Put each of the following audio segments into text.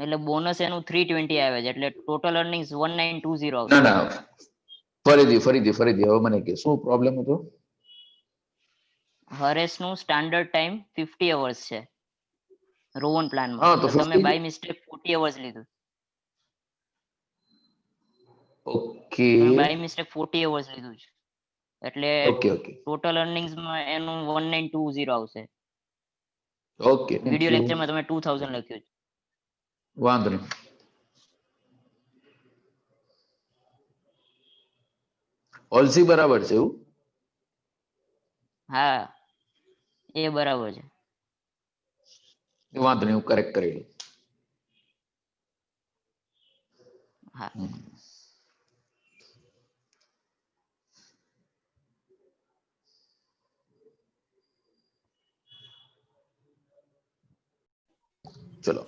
એટલે બોનસ એનું 320 આવે છે એટલે ટોટલ અર્નિંગ્સ 1920 ના આવશે. ના ફરીથી હવે મને કે શું પ્રોબ્લેમ હતો? હરેશનું સ્ટાન્ડર્ડ ટાઈમ 50 અવર્સ છે રોવન પ્લાનમાં, હા તો તો તમે 50 બાય મિસ્ટેક 40 અવર્સ લીધું. ઓકે તમે બાય મિસ્ટેક 40 અવર્સ લીધું છે એટલે ઓકે ઓકે ટોટલ અર્નિંગ્સમાં એનું 1920 આવશે. Okay thank video you. લેક્ચરમાં તમે 2000 લખ્યું છે. વાંધો નહીં. ઓલસી બરાબર છે એવું? હા એ બરાબર છે. વાંધો નહીં, હું કરેક્ટ કરી લઉં. હા ચલો,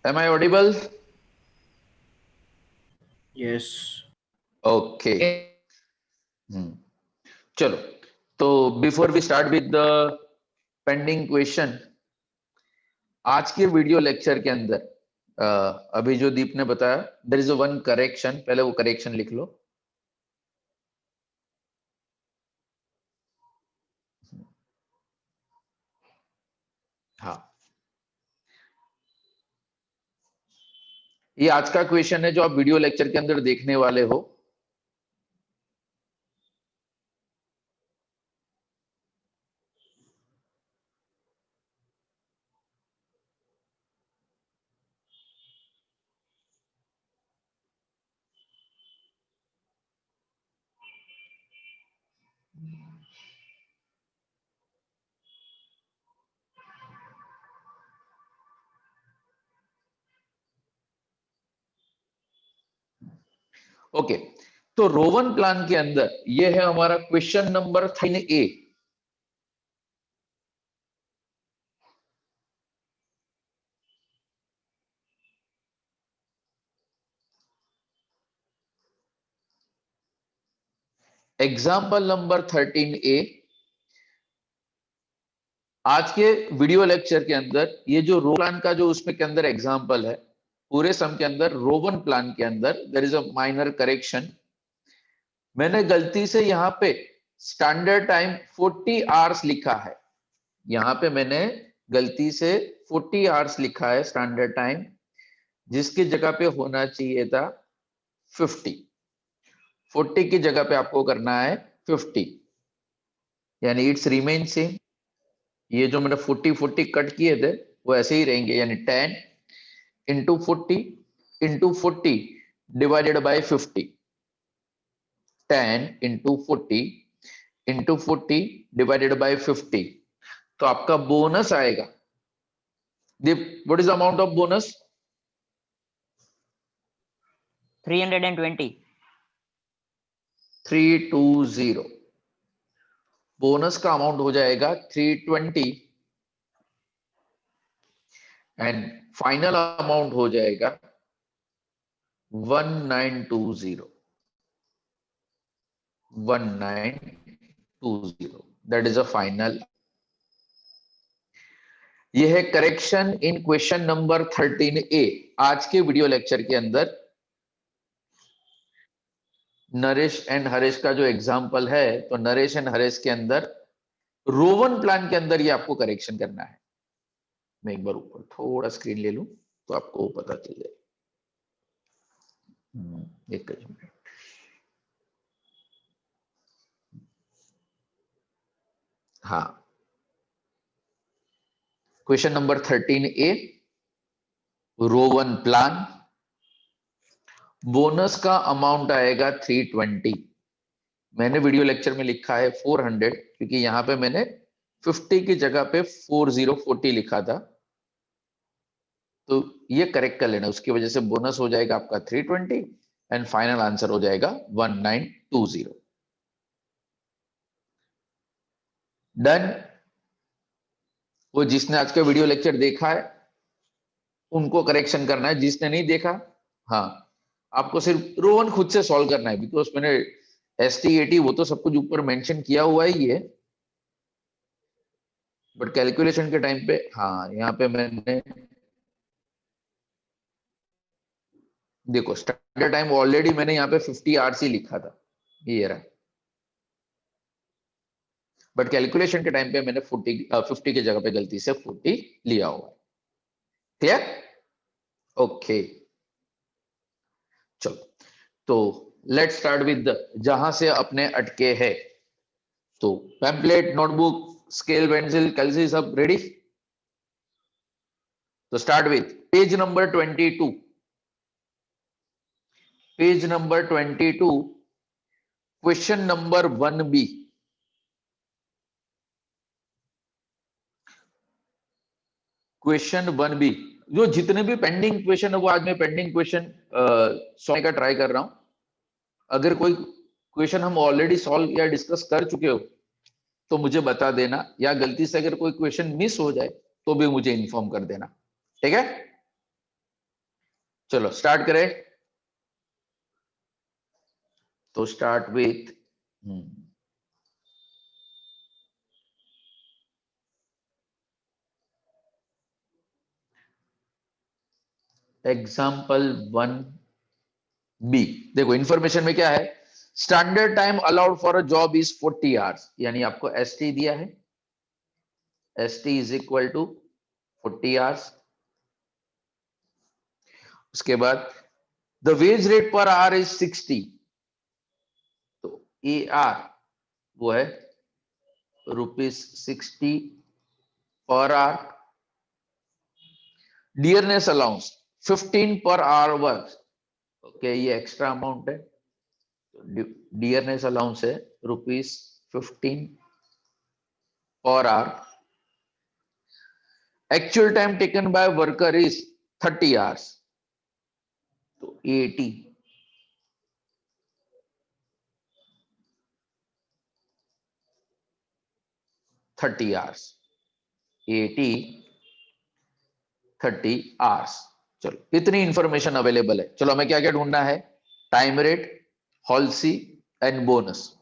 am I audible? Yes okay चलो, तो before we start with the pending question, आज के वीडियो लेक्चर के अंदर अभी जो दीप ने बताया, देयर इज वन करेक्शन, पहले वो करेक्शन लिख लो. हाँ, ये आज का क्वेश्चन है जो आप वीडियो लेक्चर के अंदर देखने वाले हो. ओके, तो रोवन प्लान के अंदर ये है हमारा question number 3A. Example number 13A. आज के वीडियो लेक्चर के अंदर ये जो रो प्लान का जो उसमें के अंदर एग्जाम्पल है, पूरे सम के अंदर रोवन प्लान के अंदर there is a minor correction. मैंने गलती से यहां पे स्टैंडर्ड टाइम 40 आवर्स लिखा है. यहां पे मैंने गलती से 40 आवर्स लिखा है स्टैंडर्ड टाइम, जिसकी जगह पे होना चाहिए था 50. 40 की जगह पे आपको करना है 50, यानी इट्स रिमेन सेम. ये जो मैंने 40 कट किए थे वो ऐसे ही रहेंगे, यानी 10 into 40 divided by 50. 10 into 40 divided by 50. तो आपका बोनस आएगा. What is the amount of bonus? 320. 320. Bonus का अमाउंट हो जाएगा 320 एंड फाइनल अमाउंट हो जाएगा 1920. 1920, दैट इज अ फाइनल. यह है correction in question number 13A. आज के वीडियो लेक्चर के अंदर नरेश एंड हरेश का जो एग्जाम्पल है, तो नरेश एंड हरेश के अंदर रोवन प्लान के अंदर ये आपको करेक्शन करना है. मैं एक बार ऊपर थोड़ा स्क्रीन ले लूं तो आपको पता चल जाए. एक मिनट. हाँ, question number 13A, Rowan plan. Bonus का अमाउंट आएगा 320. मैंने वीडियो लेक्चर में लिखा है 400 क्योंकि यहां पे मैंने 50 की जगह पे 40 लिखा था, तो ये करेक्ट कर लेना. उसकी वजह से बोनस हो जाएगा आपका 320 एंड फाइनल आंसर हो जाएगा 1920. डन. वो जिसने आज का वीडियो लेक्चर देखा है उनको करेक्शन करना है, जिसने नहीं देखा, हाँ, आपको सिर्फ रोवन खुद से सॉल्व करना है, बिकॉज मैंने ST80 वो तो सब कुछ ऊपर मेंशन किया हुआ ही है, बट कैलकुलेशन के टाइम पे हाँ यहाँ पे मैंने देखो स्टैंडर्ड टाइम ऑलरेडी मैंने यहाँ पे 50 आवर्स ही लिखा था, ये रहा, बट कैलकुलेशन के टाइम पे मैंने 50 की जगह पे गलती से 40 लिया हुआ है। क्लियर? ओके, चलो तो लेट्स स्टार्ट विद जहां से अपने अटके हैं। तो पैम्पलेट, नोटबुक, स्केल, पेंसिल, कैलसी सब रेडी? तो start with page number 22। Page number 22, question number 1B। Question 1B, जो जितने भी पेंडिंग क्वेश्चन है वो आज मैं पेंडिंग क्वेश्चन सॉल्व का ट्राई कर रहा हूं। अगर कोई क्वेश्चन हम ऑलरेडी सॉल्व या डिस्कस कर चुके हो तो मुझे बता देना, या गलती से अगर कोई क्वेश्चन मिस हो जाए तो भी मुझे इन्फॉर्म कर देना, ठीक है? चलो स्टार्ट करें। तो स्टार्ट विथ एग्जाम्पल 1B। देखो इंफॉर्मेशन में क्या है, standard time allowed for a job is 40 hours, यानी आपको एसटी दिया है, ST is equal to 40 hours. उसके बाद the wage rate per hour is 60, तो ए आर वो है ₹60 per hour. Dearness allowance 15 per hour work, okay ये एक्स्ट्रा अमाउंट है, डियरनेस अलाउंस है ₹15 per hour. Actual time taken by worker is 30 hours, तो 80 30 hours, 30 hours. चलो इतनी information available है। चलो हमें क्या क्या ढूंढना है, time rate, Halsey and bonus,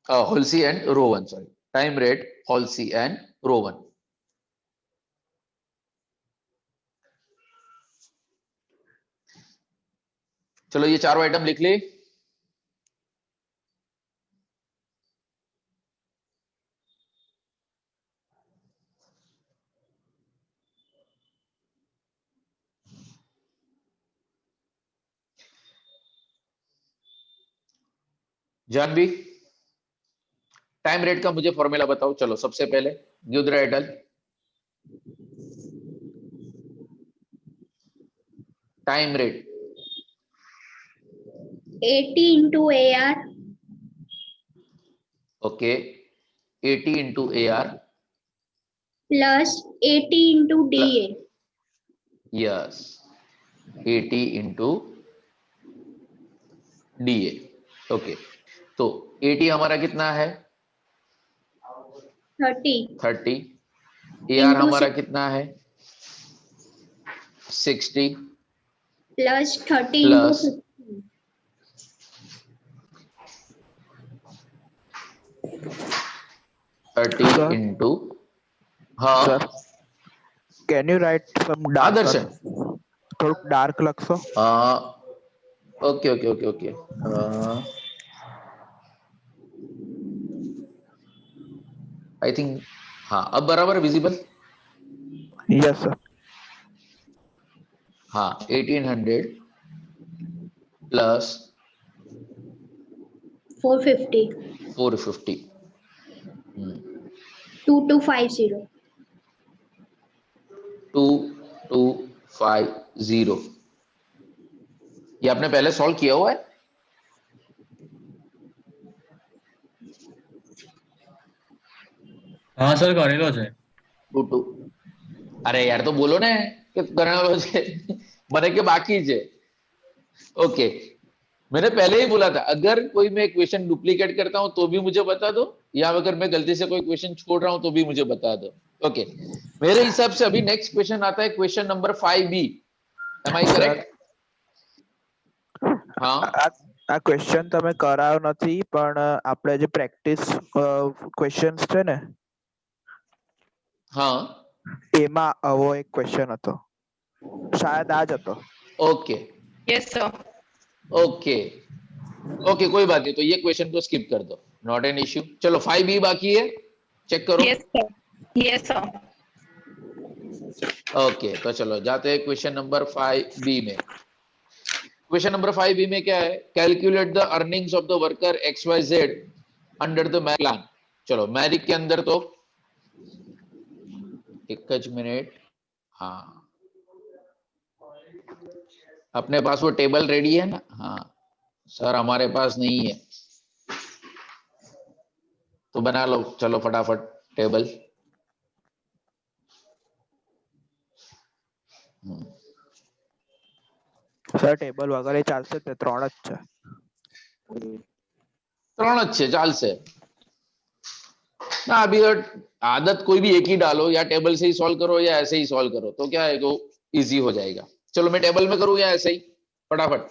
Halsey and Rowan, sorry, time rate, Halsey and Rowan. चलो ये चारों आइटम लिख ली। जानवी, टाइम रेट का मुझे फॉर्मूला बताओ। चलो सबसे पहले गिव एटल, time rate 80 into AR okay, 80 into AR plus 80 into DA. Yes, 80 into DA। Okay, तो 80 हमारा कितना है, 30। AR हमारा कितना है, 60 plus 30 plus into 30 Sir, into, हाँ sir, can you write some darker? दर्शन, થોડુંક dark લખશો? Okay okay okay okay, I think हाँ अब बराबर विजिबल। Yes, sir. हाँ 1800 प्लस 450. 450, 2250. 2250। ये आपने पहले सॉल्व किया हुआ है? हाँ सर करेलो છે 22, अरे यार तो बोलो ने कि करने છે, મને કે બાકી છે। ओके, मैंने पहले ही बोला था अगर कोई मैं क्वेश्चन डुप्लीकेट करता हूं तो भी मुझे बता दो, या अगर मैं गलती से कोई क्वेश्चन छोड़ रहा हूं तो भी मुझे बता दो। ओके, मेरे हिसाब से अभी नेक्स्ट क्वेश्चन आता है, question number 5B। Am I correct? हाँ આ ક્વેશ્ચન તમે કરાયો નથી, પણ આપણે જે પ્રેક્ટિસ ક્વેશ્ચન્સ છે ને हाँ એમાં આવો એક ક્વેશ્ચન હતો, શાયદ આ જ હતો। Okay Yes, sir. Okay okay, कोई बात नहीं, तो ये क्वेश्चन को स्किप कर दो, नॉट एन इश्यू। चलो 5B बाकी है, चेक करो। Yes, sir. Yes, sir. Okay, तो चलो जाते हैं क्वेश्चन नंबर 5B में। क्वेश्चन नंबर 5B में क्या है? Calculate the earnings of the worker XYZ under the Merrick plan. चलो मैरिक के अंदर तो एक मिनट, हाँ अपने पास वो टेबल रेडी है ना? हाँ सर हमारे पास नहीं है, तो बना लो चलो फटाफट टेबल। સર ટેબલ વગર એ ચાલશે જ ને, ત્રણ જ છે. ત્રણ જ છે, ચાલશે ना। अभी अगर आदत कोई भी एक ही डालो, या टेबल से ही सॉल्व करो या ऐसे ही सॉल्व करो, तो क्या है तो इजी हो जाएगा। चलो मैं टेबल में करूँ या ऐसे ही फटाफट?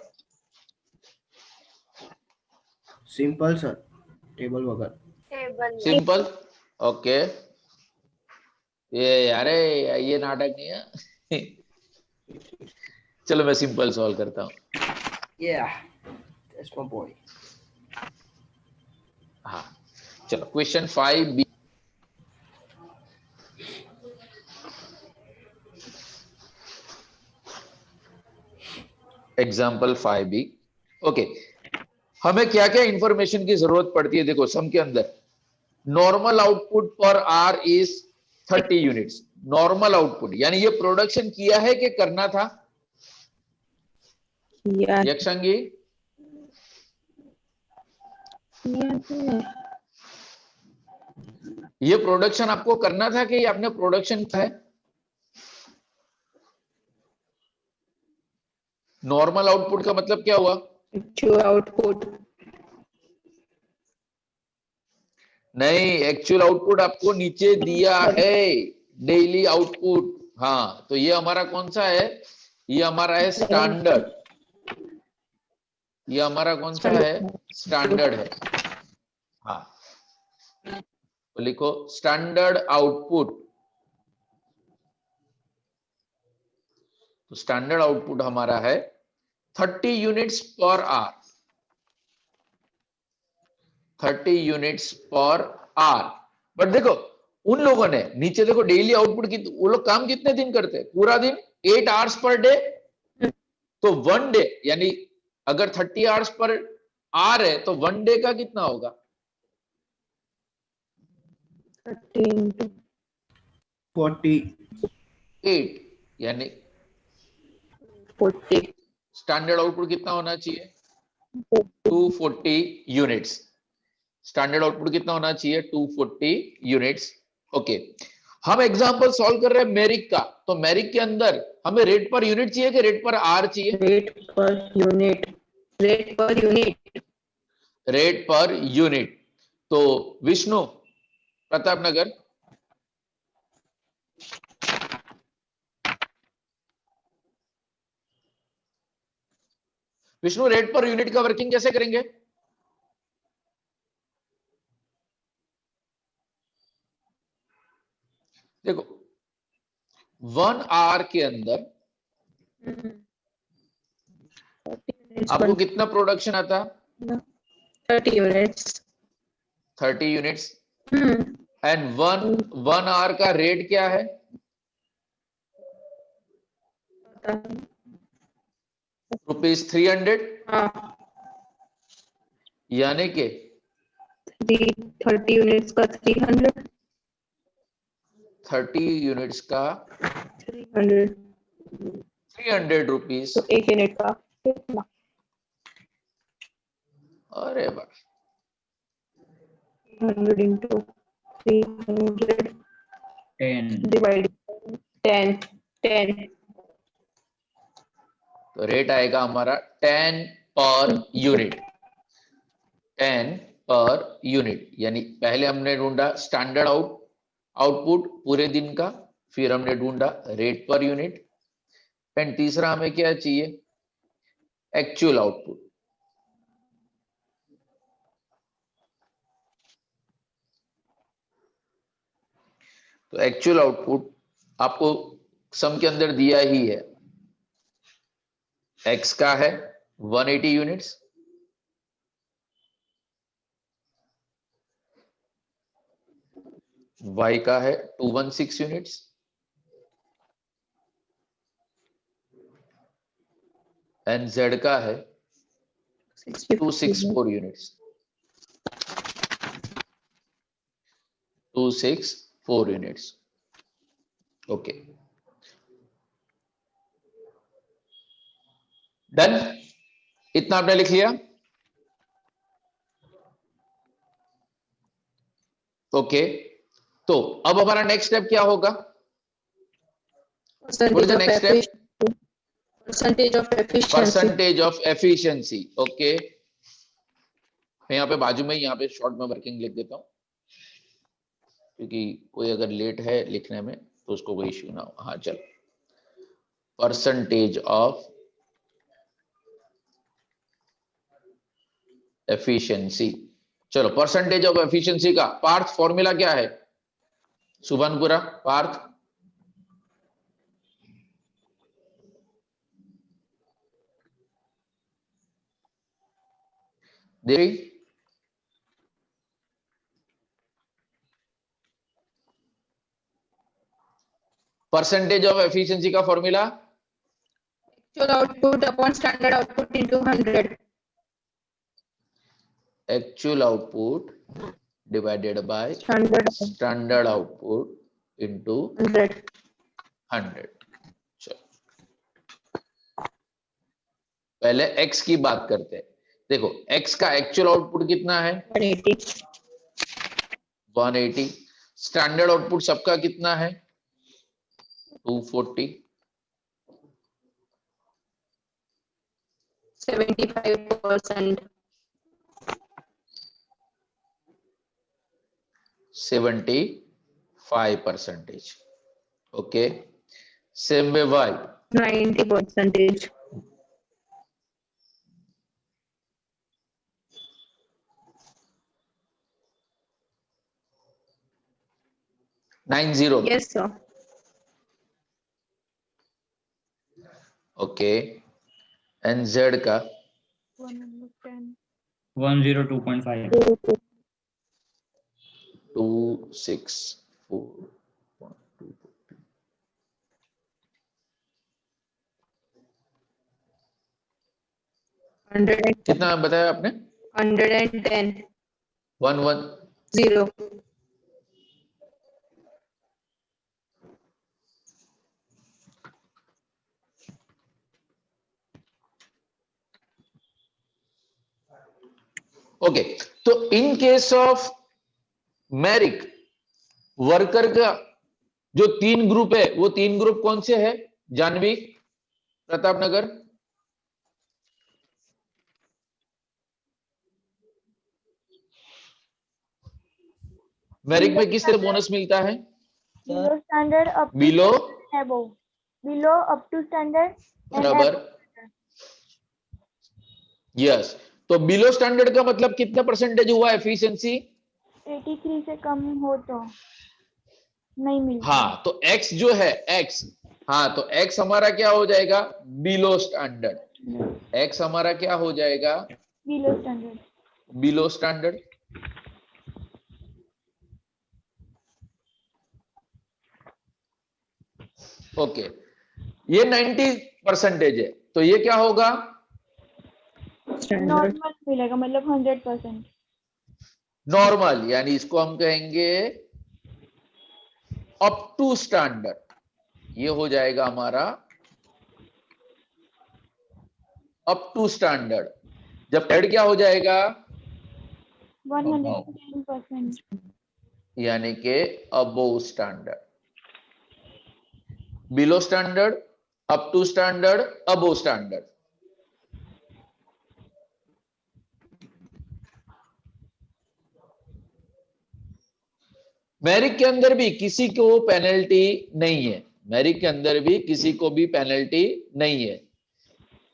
सिंपल सर, टेबल वगैरह। Simple, okay. ये अरे ये नाटक नहीं है। चलो मैं सिंपल सॉल्व करता हूँ। Yeah, that's my boy. हाँ चलो question 5B। Example 5B। Okay, हमें क्या क्या इंफॉर्मेशन की जरूरत पड़ती है? देखो सम के अंदर normal output per hour is 30 units. Normal output यानी ये प्रोडक्शन किया है कि करना था? Yeah. यक्षांगी, ये प्रोडक्शन आपको करना था कि ये आपने प्रोडक्शन किया है? नॉर्मल आउटपुट का मतलब क्या हुआ? Actual output. नहीं, एक्चुअल आउटपुट आपको नीचे दिया है, डेली आउटपुट। हाँ तो ये हमारा कौन सा है? ये हमारा है स्टैंडर्ड। ये हमारा कौन सा है? स्टैंडर्ड है। हाँ तो लिखो स्टैंडर्ड आउटपुट। तो स्टैंडर्ड आउटपुट हमारा है 30 units per hour. 30 units per hour. But देखो उन लोगों ने नीचे देखो डेली आउटपुट की, वो लोग काम कितने दिन करते हैं? पूरा दिन, 8 आवर्स पर डे। तो 1 डे यानी अगर 30 आवर्स पर आवर है तो 1 डे का कितना होगा? 48 यानी 40. स्टैंडर्ड आउटपुट कितना होना चाहिए? 240 यूनिट्स। स्टैंडर्ड आउटपुट कितना होना चाहिए? 240 यूनिट्स। ओके, हम एग्जांपल सॉल्व कर रहे हैं मेरिक का, तो मेरिक के अंदर हमें रेट पर यूनिट चाहिए कि रेट पर आर चाहिए? Rate per unit. Rate per unit. Rate per unit. तो Vishnu, Pratap Nagar, Vishnu rate per unit का वर्किंग कैसे करेंगे? देखो 1 आवर के अंदर आपको कितना प्रोडक्शन आता? 30 units. 30 यूनिट्स। एंड 1 आवर का रेट क्या है? ₹300। यानी कि 30 units का 300. 30 यूनिट्स का 300. 300 रुपीज। तो एक यूनिट का कितना? अरे वाह, 100 into 300 10 divided 10. तो रेट आएगा हमारा 10 पर यूनिट। 10 पर यूनिट यानी पहले हमने ढूंढा स्टैंडर्ड आउटपुट पूरे दिन का, फिर हमने ढूंढा रेट पर यूनिट, एंड तीसरा हमें क्या चाहिए? Actual output. तो एक्चुअल आउटपुट आपको सम के अंदर दिया ही है, एक्स का है 180 यूनिट्स, y का है 216 यूनिट्स, एंड z का है 264 यूनिट्स, 264 यूनिट्स। ओके, डन, इतना आपने लिख लिया। ओके, तो अब हमारा नेक्स्ट स्टेप क्या होगा? What is the next step? Percentage of efficiency. Percentage of efficiency. Okay, मैं यहाँ पे बाजू में यहाँ पे शॉर्ट में वर्किंग लिख देता हूँ, क्योंकि कोई अगर लेट है लिखने में तो उसको कोई इश्यू ना हो। हाँ चल, परसेंटेज ऑफ एफिशिएंसी। चलो, परसेंटेज ऑफ एफिशिएंसी का पार्थ फॉर्मूला क्या है? सुभानपुरा, पार्थ। देवी, परसेंटेज ऑफ एफिशिएंसी का formula Actual output upon standard output into 100. Actual output divided by Standard standard output into 100. 100। पहले x की बात करते हैं। देखो, x का एक्चुअल आउटपुट कितना है? 180. 180। स्टैंडर्ड आउटपुट सबका कितना है? 240। 75%. 75%। Okay, same way y 90%. 90। Yes, sir. Okay, and z का 102.5. 264। 100. कितना बताया आपने? 110. 11। 0. ओके, तो इन केस ऑफ मेरिक वर्कर का जो 3 ग्रुप है, वो 3 ग्रुप कौन से है? जानवी, प्रतापनगर। मेरिक में किस तरह बोनस मिलता है? Below standard, up to below above. Below, up to standard, and बराबर, यस। तो बिलो स्टैंडर्ड का मतलब कितना परसेंटेज हुआ एफिशिएंसी? 83 से कम हो तो नहीं मिलता। हाँ, तो x जो है x, हाँ तो x हमारा क्या हो जाएगा? Below standard. x हमारा क्या हो जाएगा? Below standard. Below standard. Okay, ये 90% है, तो ये क्या होगा? Standard. नॉर्मल मिलेगा, मतलब 100%। नॉर्मल, यानी इसको हम कहेंगे अप टू स्टैंडर्ड। ये हो जाएगा हमारा अप टू स्टैंडर्ड। जब थर्ड क्या हो जाएगा? 110%। यानी कि above standard. Below standard, up to standard, above standard. Merit के अंदर भी किसी को पेनल्टी नहीं है। मेरिट के अंदर भी किसी को भी पेनल्टी नहीं है।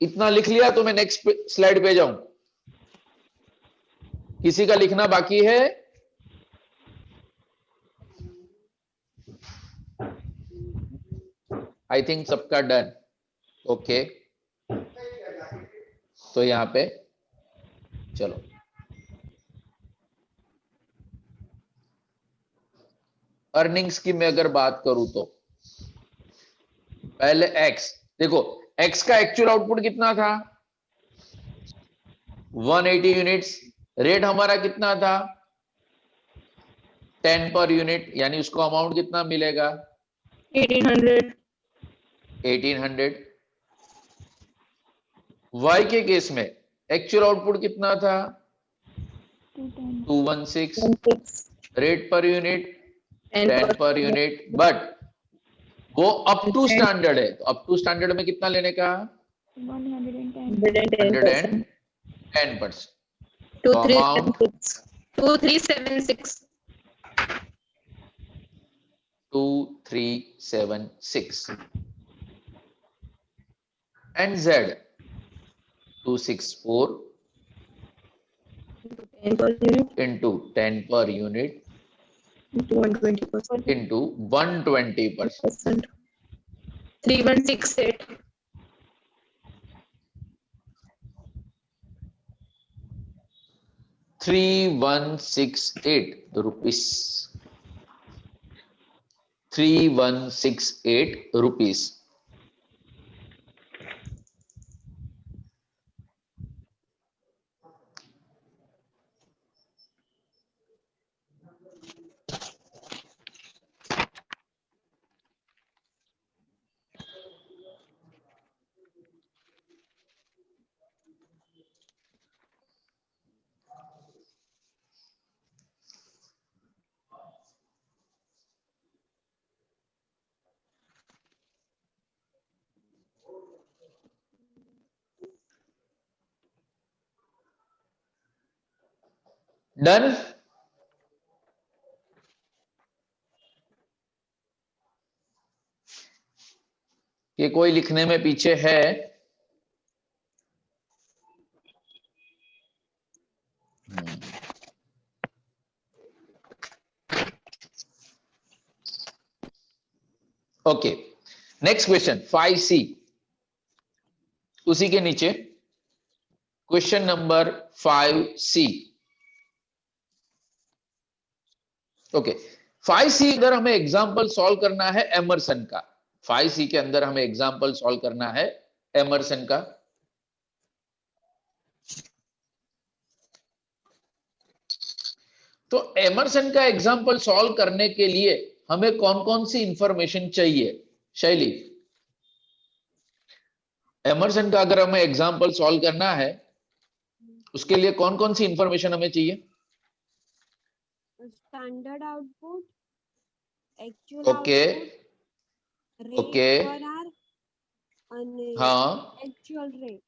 इतना लिख लिया तो मैं नेक्स्ट स्लाइड पे जाऊं। किसी का लिखना बाकी है? आई थिंक सबका डन। ओके, तो यहाँ पे चलो अर्निंग्स की मैं अगर बात करूं तो पहले एक्स देखो, एक्स का एक्चुअल आउटपुट कितना था 180 यूनिट्स, रेट हमारा कितना था 10 पर यूनिट, यानी उसको अमाउंट कितना मिलेगा 1800. 1800। वाई के केस में एक्चुअल आउटपुट कितना था 216, rate per unit 10 per unit, but वो अप टू स्टैंडर्ड है, तो अप टू स्टैंडर्ड में कितना लेने का 110%. 110%। 2376. 2376. 2376 and Z 264 10 per unit into 10 per unit into 120%. into 120%. 3168. 3168 rupees. 3168 rupees. Done? ये कोई लिखने में पीछे है? ओके, नेक्स्ट क्वेश्चन 5C, उसी के नीचे question number 5C। Okay, 5C अगर हमें एग्जांपल सॉल्व करना है एमरसन का, 5C के अंदर हमें एग्जांपल सॉल्व करना है एमरसन का। तो एमरसन का एग्जांपल सॉल्व करने के लिए हमें कौन कौन सी इंफॉर्मेशन चाहिए शैली? एमरसन का अगर हमें एग्जांपल सॉल्व करना है उसके लिए कौन कौन सी इंफॉर्मेशन हमें चाहिए? Standard output, actual okay output, okay rate per our અને हाँ, एक्चुअल रेट।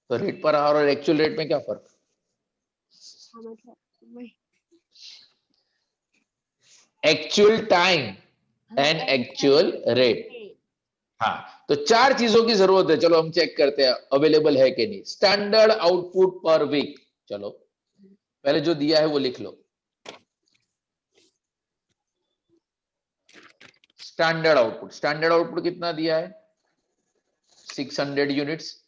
तो रेट पर आवर और एक्चुअल रेट में क्या फर्क? हाँ मतलब मैं actual time and actual rate. हाँ, तो चार चीजों की जरूरत है, चलो हम चेक करते हैं अवेलेबल है कि नहीं। स्टैंडर्ड आउटपुट पर वीक, चलो पहले जो दिया है वो लिख लो। स्टैंडर्ड आउटपुट कितना दिया है 600 यूनिट्स।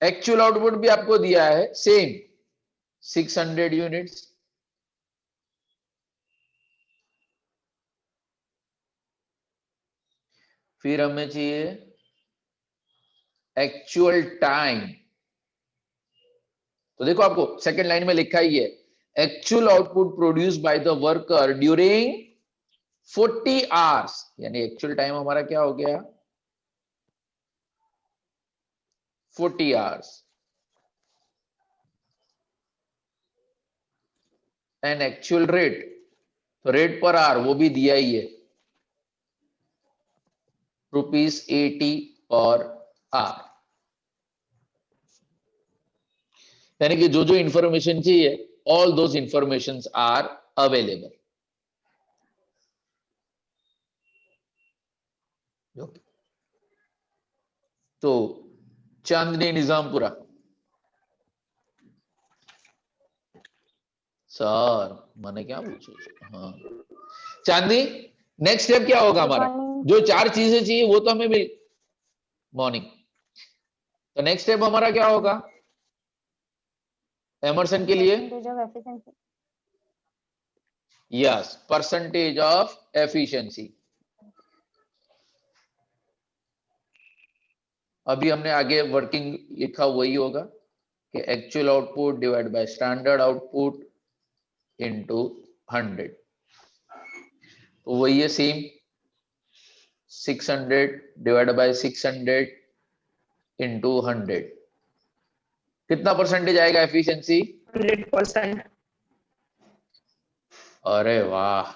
एक्चुअल आउटपुट भी आपको दिया है सेम 600 यूनिट्स। फिर हमें चाहिए एक्चुअल टाइम, तो देखो आपको सेकंड लाइन में लिखा ही है actual output produce by the worker during 40 hours, यानी एक्चुअल टाइम हमारा क्या हो गया 40 आवर्स। एंड एक्चुअल रेट, तो रेट पर आवर वो भी दिया ही है ₹80 पर आवर। यानी कि जो जो इंफॉर्मेशन चाहिए all those information are available. तो चांदनी निजामपुरा सर मैंने क्या पूछू? हाँ चांदी, नेक्स्ट स्टेप क्या होगा हमारा? जो 4 चीजें चाहिए वो तो हमें मिल मॉर्निंग, तो नेक्स्ट स्टेप हमारा क्या होगा एमर्सन के लिए? Yes, percentage of efficiency. अभी हमने आगे वर्किंग लिखा वही होगा कि actual output divide by standard output into 100, तो वही है सेम, 600 डिवाइड बाय 600 इनटू 100, कितना परसेंटेज आएगा एफिशिएंसी? 100%. अरे वाह,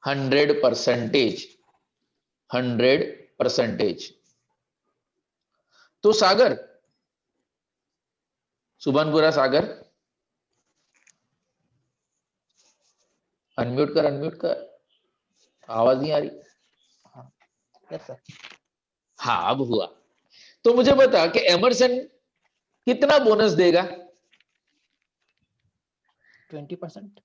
100%, 100%। तो सागर, सुभानपुरा सागर, अनम्यूट कर, आवाज नहीं आ रही। हाँ अब हुआ। तो मुझे बता कि एमर्सन कितना बोनस देगा? 20%।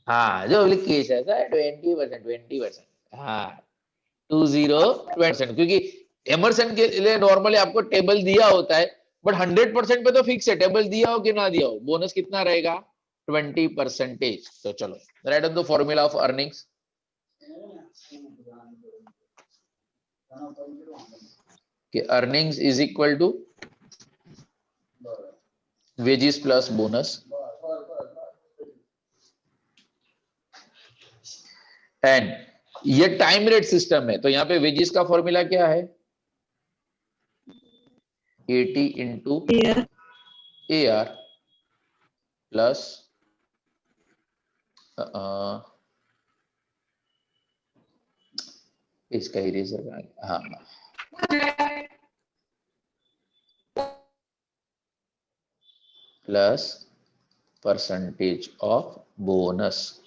हाँ जो केस है सर 20%, हाँ 20%, क्योंकि एमर्सन के लिए नॉर्मली आपको टेबल दिया होता है, बट 100% पे तो फिक्स है, टेबल दिया हो कि ना दिया हो, बोनस कितना रहेगा? 20%। तो चलो write on the formula of earnings. कि earnings is equal to wages plus bonus, and ये टाइम रेट सिस्टम है, तो यहाँ पे वेजेस का फॉर्मूला क्या है? 80 इंटू AR प्लस इसका इरेजर, हाँ प्लस परसेंटेज ऑफ बोनस।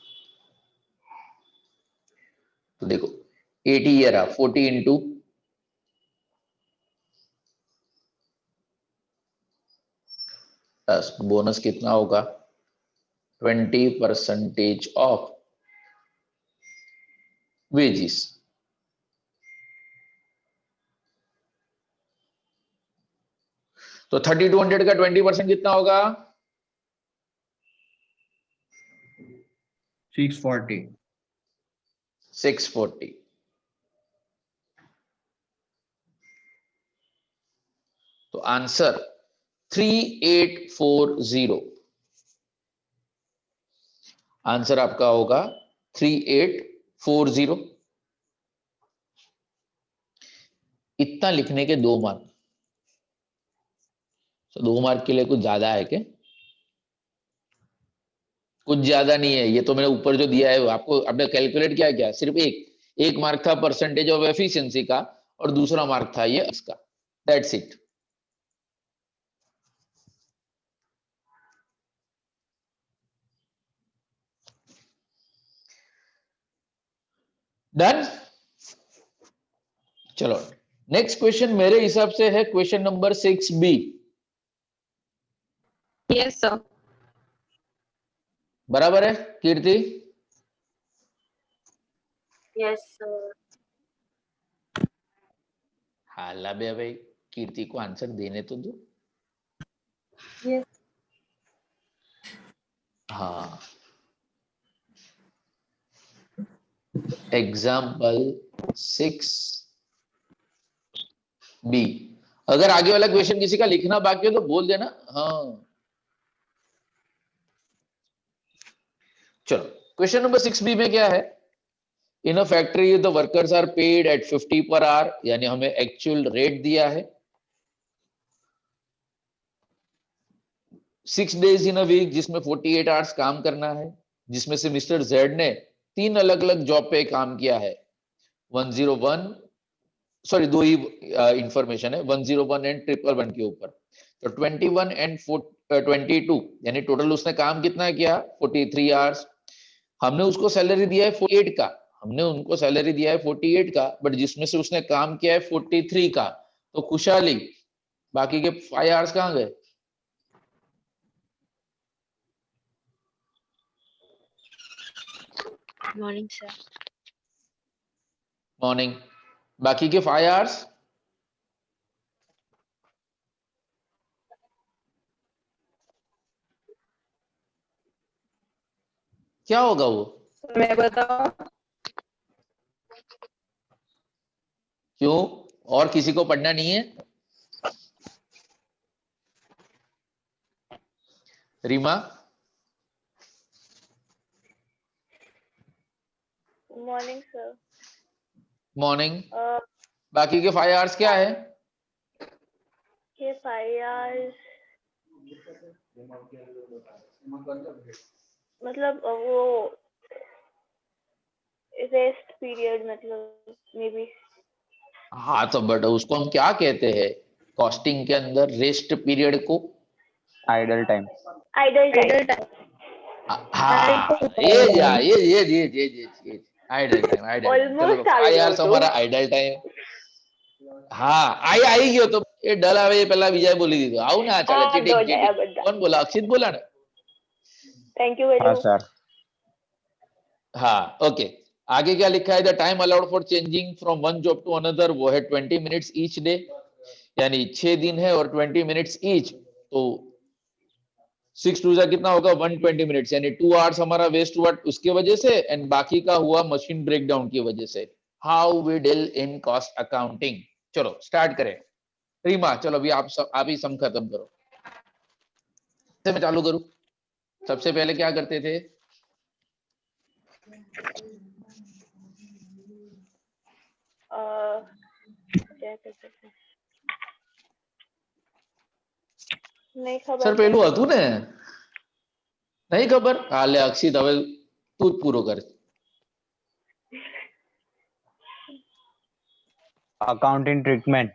तो देखो 80 ये रहा, 40 इंटू प्लस बोनस कितना होगा? 20% ऑफ वेजेस। तो 3200 का 20% कितना होगा? 640. 640। तो आंसर 3840, आंसर आपका होगा 3840। इतना लिखने के 2 मार्क, तो 2 मार्क के लिए कुछ ज्यादा है क्या? कुछ ज्यादा नहीं है, ये तो मैंने ऊपर जो दिया है आपको, आपने कैलकुलेट किया सिर्फ एक मार्क था परसेंटेज ऑफ एफिशिएंसी का, और दूसरा मार्क था ये इसका, दैट्स इट। डन। चलो नेक्स्ट क्वेश्चन मेरे हिसाब से है question number 6B। Yes, sir. बराबर है कीर्ति? Yes, sir. हाला बे भाई, कीर्ति को आंसर देने तो दो। Yes. हाँ, एग्जाम्पल 6B। अगर आगे वाला क्वेश्चन किसी का लिखना बाकी हो तो बोल देना। हाँ चलो क्वेश्चन नंबर 6B में क्या है? In a factory the workers are paid at 50 per our, यानी हमें एक्चुअल रेट दिया है। 6 days इन अ वीक, जिसमें 48 आवर्स काम करना है, जिसमें से मिस्टर जेड ने 3 अलग अलग जॉब पे काम किया है। 101, सॉरी 2 ही इंफॉर्मेशन है, 101 एंड 111 के ऊपर। तो 21 एंड 22, यानी टोटल उसने काम कितना किया? 43 आवर्स। हमने उसको सैलरी दिया है 48 का, हमने उनको सैलरी दिया है 48 का, बट जिसमें से उसने काम किया है 43 का। तो खुशहाली बाकी के 5 आवर्स कहाँ गए? Morning sir. मॉर्निंग। बाकी के 5 आवर्स क्या होगा वो? मैं बताओ। क्यों? और किसी को पढ़ना नहीं है? रीमा? Morning sir. मॉर्निंग। बाकी के 5 आवर्स क्या है? ये 5 आवर्स मतलब वो रेस्ट पीरियड मतलब मे बी। हाँ तो बट उसको हम क्या कहते हैं कॉस्टिंग के अंदर रेस्ट पीरियड को? Idle time. Idle time. हाँ ये आइडल टाइम। चलो ऑलमोस्ट आ 5 गए हो आवर्स हमारा आइडल टाइम। हाँ आई गयो तो એ ડલ આવે એ પહેલા વિજય બોલી દીધો આવું ના ચાલે આ ચીટિંગ દોડાયા ચીટિંગ બધા. કોણ બોલા અક્ષિત બોલા ને थैंक यू हाँ वेलू. सर। हाँ ओके आगे क्या लिखा है the time allowed for changing from one job to another वो है 20 मिनट्स ईच डे यानी 6 दिन है और 20 मिनट्स ईच तो 6 टू जा कितना होगा 120 मिनट्स यानी 2 आवर्स हमारा वेस्ट हुआ उसके वजह से एंड बाकी का हुआ मशीन ब्रेकडाउन की वजह से how we deal in cost accounting. चलो स्टार्ट करें। रीमा चलो अभी आप ही सम खत्म करो। से मैं चालू करूं सबसे पहले क्या करते थे क्या कहते थे? नहीं खबर. सर પેલું હતું ને नहीं खबर हाले अक्षित હવે તું જ પૂરો કર। Accounting treatment.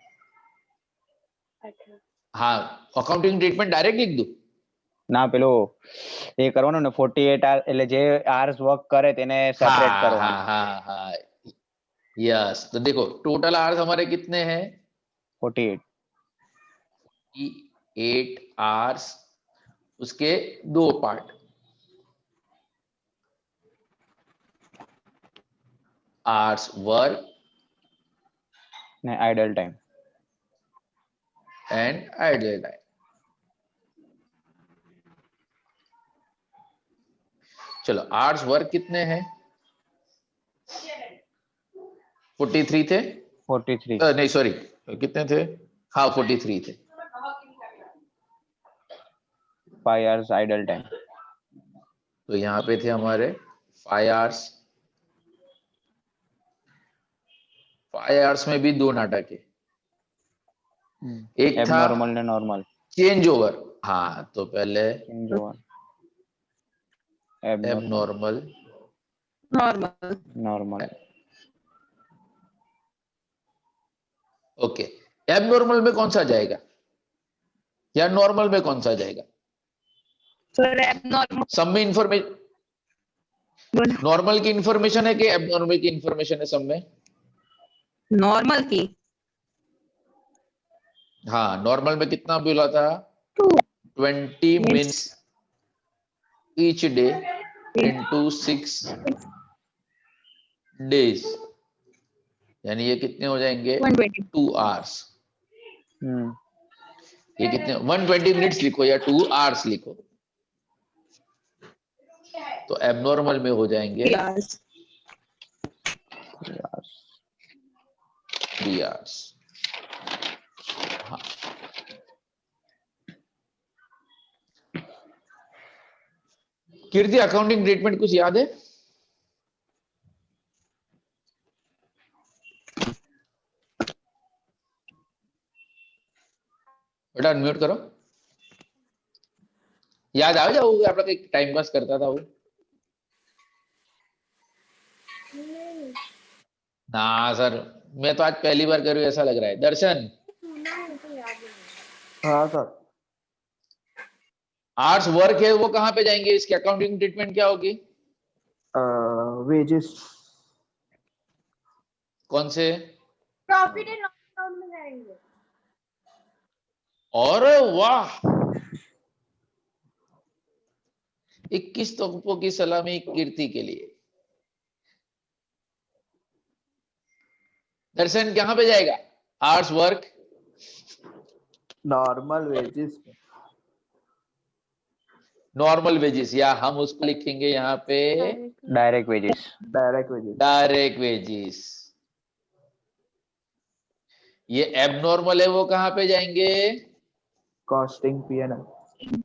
अच्छा. हाँ अकाउंटिंग ट्रीटमेंट डायरेक्ट लिख दूं ના પેલો એ કરવાનું ને 48 આર એટલે જે આર્સ વર્ક કરે તેને સેપરેટ हाँ કરવાનું। हाँ हाँ हाँ यस तो देखो टोटल आवर्स हमारे कितने हैं 48। 8 आवर्स उसके 2 पार्ट आवर्स वर्क ને idle time. And idle time. चलो आवर्स वर्क कितने हैं 43 थे 43। नहीं सॉरी कितने थे हाँ 43 थे 5 आवर्स आइडल टाइम। तो यहाँ पे थे हमारे 5 आवर्स 5 आवर्स में भी 2 नाटक है एक था एबनॉर्मल ने नॉर्मल। चेंज ओवर हाँ तो पहले change over abnormal abnormal normal. Normal. Okay abnormal में कौन सा जाएगा या नॉर्मल में कौन सा जाएगा सर एबनॉर्मल. सब में इंफॉर्मेशन नॉर्मल की इंफॉर्मेशन है कि एबनॉर्मल की इंफॉर्मेशन है सब में नॉर्मल की. हाँ नॉर्मल में कितना बोला था 20 minutes each day into 6 days यानी ये कितने हो जाएंगे 120. 2 आवर्स ये कितने 120 मिनट्स लिखो या 2 आवर्स लिखो तो एबनॉर्मल में हो जाएंगे 3 आवर्स। हाँ कीर्ति अकाउंटिंग ट्रीटमेंट कुछ याद है बेटा अनम्यूट करो याद आ जाओ आपका कई टाइम पास करता था वो ना सर मैं तो आज पहली बार कर रही हूं ऐसा लग रहा है दर्शन हाँ सर आर्ट्स वर्क है वो कहाँ पे जाएंगे इसकी अकाउंटिंग ट्रीटमेंट क्या होगी वेजेस कौन से प्रॉफिट एंड लॉस अकाउंट में जाएंगे। और वाह 21 तोपों की सलामी कीर्ति के लिए दर्शन कहाँ पे जाएगा? आवर्स वर्क, नॉर्मल वेजेस में। नॉर्मल वेजेस, या हम उसको लिखेंगे यहाँ पे direct wages. Direct wages. Direct wages. ये एबनॉर्मल है, वो कहाँ पे जाएंगे? Costing PNL.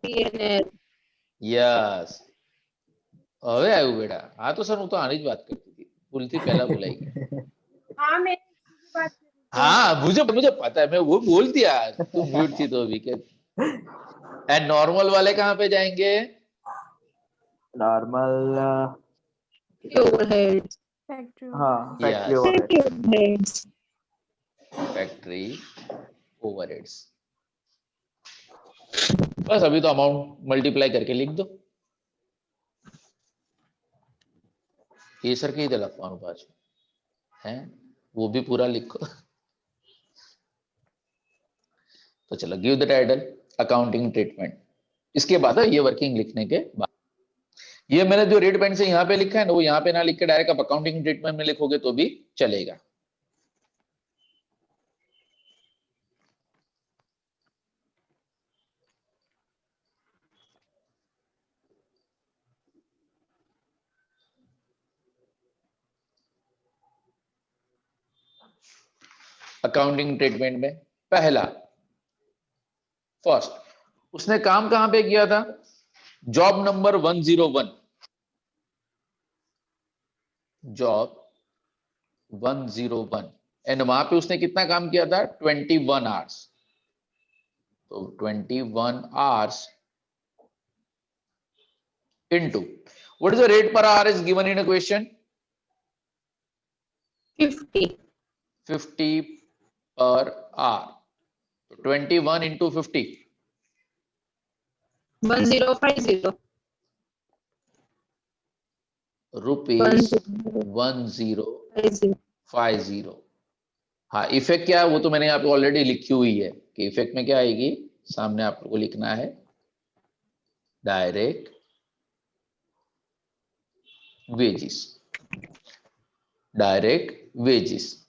PNL. यस। હવે આવ્યું બેટા, હા તો સર હું તો આની જ વાત કરતી હતી, ભૂલથી પહેલા બોલાઈ ગઈ। हाँ मैं इसी की बात कर रही थी। हाँ मुझे मुझे पता है, मैं वो बोल दिया, तुम म्यूट थी तो भी के। एंड नॉर्मल वाले कहाँ पे जाएंगे? Normal Overheads. हाँ factory Yes. Overhead. Overheads. Factory overheads. बस अभी तो अमाउंट मल्टीप्लाई करके लिख दो। ये सर कहीं दे लखवानु पाछू हैं, वो भी पूरा लिखो। तो चलो, give the title accounting treatment. इसके बाद ये वर्किंग लिखने के बाद, ये मैंने जो रेड पेन से यहाँ पे लिखा है ना, वो यहाँ पे ना लिख के डायरेक्ट आप अकाउंटिंग ट्रीटमेंट में लिखोगे तो भी चलेगा। अकाउंटिंग ट्रीटमेंट में पहला, फर्स्ट, उसने काम कहां पे किया था? जॉब नंबर 101, जॉब 101, एंड वहां पे उसने कितना काम किया था? 21 आवर्स। तो 21 hours into what is the rate per hour is given in a question? 50. 50 per hour. 21 into 50, 1050. rupees 1050। हाँ, इफेक्ट क्या है वो तो मैंने यहाँ पे ऑलरेडी लिखी हुई है कि इफेक्ट में क्या आएगी, सामने आपको लिखना है direct wages, direct wages.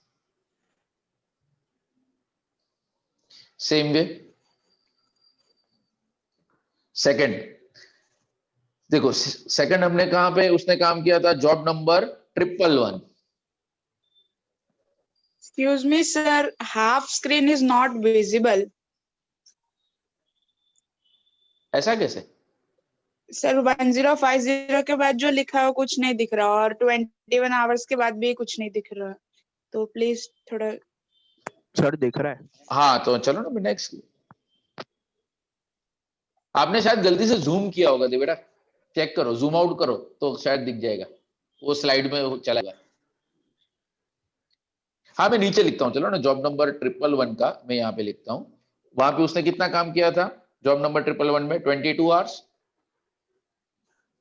Same way second, देखो सेकंड हमने कहां पे उसने काम किया था? Job number 111। Excuse me, sir. Half screen is not visible. ऐसा कैसे? सर 1050 के बाद जो लिखा है कुछ नहीं दिख रहा और 21 आवर्स के बाद भी कुछ नहीं दिख रहा, तो प्लीज थोड़ा। सर दिख रहा है। हाँ तो चलो ना नेक्स्ट, आपने शायद गलती से जूम किया होगा बेटा, चेक करो, जूम आउट करो तो शायद दिख जाएगा, वो स्लाइड में चला गया। हाँ मैं नीचे लिखता हूँ, चलो ना, जॉब नंबर 111 का मैं यहाँ पे लिखता हूँ। वहां पे उसने कितना काम किया था जॉब नंबर 111 में? 22 आवर्स।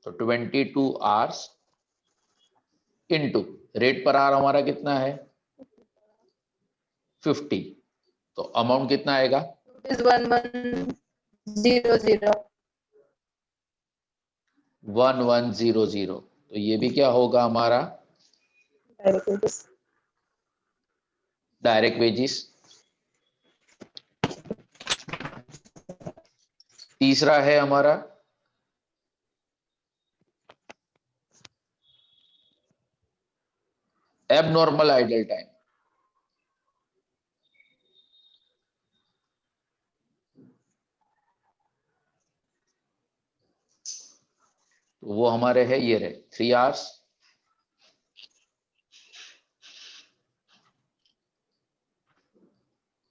तो 22 hours into rate per our हमारा कितना है? 50। तो अमाउंट कितना आएगा? 1100. 1100। तो ये भी क्या होगा हमारा? Direct wages. तीसरा है हमारा एबनॉर्मल आइडल टाइम। तो वो हमारे है, ये रहे 3 आवर्स